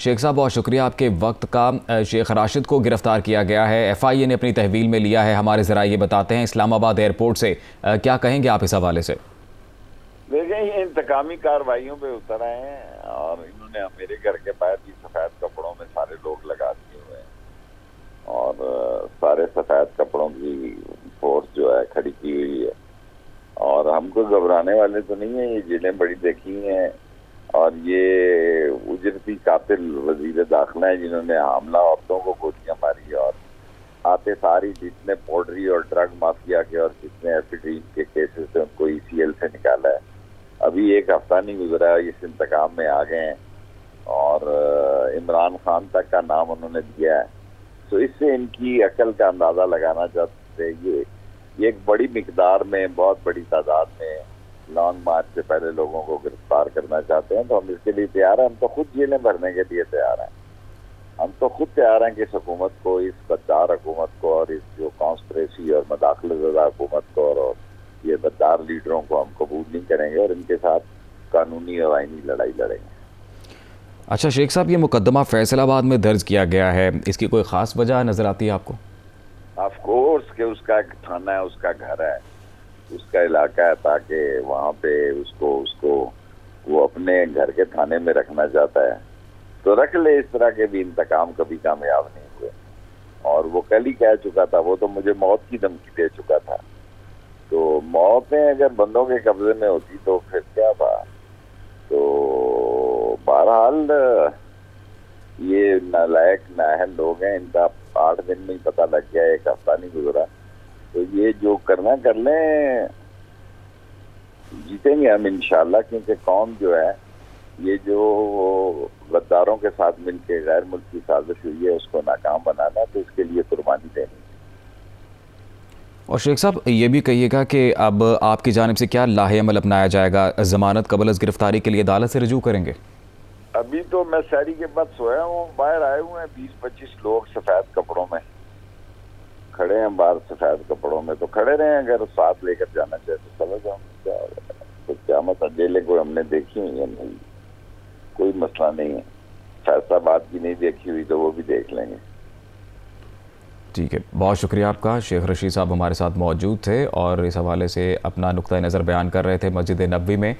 शेख साहब, बहुत शुक्रिया आपके वक्त का। शेख राशिद को गिरफ्तार किया गया है, FIA ने अपनी तहवील में लिया है। हमारे ज़रा ये बताते हैं इस्लामाबाद एयरपोर्ट से क्या कहेंगे आप इस हवाले से? देखें, ये इंतकामी कार्रवाइयों पे उतर आए हैं और इन्होंने मेरे घर के बाहर भी सफेद कपड़ों में सारे लोग लगा दिए हुए हैं और सारे सफेद कपड़ों की फोर्स जो है खड़ी की हुई है। और हमको घबराने वाले तो नहीं है, ये जेलें बड़ी देखी हैं और ये उजरती कातिल वजीर दाखिला है जिन्होंने हमला औरतों को गोलियां मारी और आते सारी जितने पोल्ट्री और ड्रग माफिया के और जितने एफिड्रीन के केसेस थे उनको ECL से निकाला है। अभी एक हफ्ता नहीं गुजरा इस इंतकाम में आ गए हैं और इमरान खान तक का नाम उन्होंने दिया है। तो इससे इनकी अकल का अंदाजा लगाना चाहते ये एक बड़ी मिकदार में, बहुत बड़ी तादाद में लॉन्ग मार्च से पहले लोगों को गिरफ्तार करना चाहते हैं। तो हम इसके लिए तैयार हैं, हम तो खुद जेलें भरने के लिए तैयार हैं। हम तो खुद तैयार हैं कि इस हुकूमत को, इस गद्दार हुकूमत को और इस जो कॉन्स्पिरेसी और मदाखलतज़दा हुकूमत को और ये गद्दार लीडरों को हम कबूल नहीं करेंगे और इनके साथ कानूनी और आईनी लड़ाई लड़ेंगे। अच्छा शेख साहब, ये मुकदमा फैसलाबाद में दर्ज किया गया है, इसकी कोई ख़ास वजह नज़र आती है आपको? ऑफ कोर्स कि उसका एक थाना है, उसका घर है, उसका इलाका है, ताकि वहाँ पे उसको वो अपने घर के थाने में रखना चाहता है तो रख ले। इस तरह के भी इंतकाम कभी कामयाब नहीं हुए और वो कल ही कह चुका था, वो तो मुझे मौत की धमकी दे चुका था। तो मौतें अगर बंदों के कब्जे में होती तो फिर क्या बात। तो बहरहाल ये नालायक नाअहल लोग हैं, इनका 8 दिन में ही पता लग गया, एक हफ्ता नहीं गुजरा। तो ये जो करना कर लें, जीतेंगे हम इंशाल्लाह, क्योंकि कौम जो है ये जो गद्दारों के साथ मिलकर गैर मुल्की साजिश हुई है उसको नाकाम बनाना, तो इसके लिए कुर्बानी देनी। और शेख साहब ये भी कहिएगा कि अब आपकी जानिब से क्या लाहे-अमल अपनाया जाएगा? ज़मानत कबल गिरफ्तारी के लिए अदालत से रजू करेंगे? अभी तो मैं शहरी के बाद सोया हूँ, बाहर आए हुए हैं 20-25 लोग सफेद कपड़ों में खड़े हैं बाहर। सफेद कपड़ों में तो खड़े रहे, अगर साथ लेकर जाना चाहे तो चला जाऊंगा। तो क्या मतलब, जेलें कोई हमने देखी हुई है नहीं, कोई मसला नहीं है। फैसलाबाद की नहीं देखी हुई तो वो भी देख लेंगे। ठीक है, बहुत शुक्रिया आपका। शेख रशीद साहब हमारे साथ मौजूद थे और इस हवाले से अपना नुक्ता नज़र बयान कर रहे थे मस्जिद नबवी में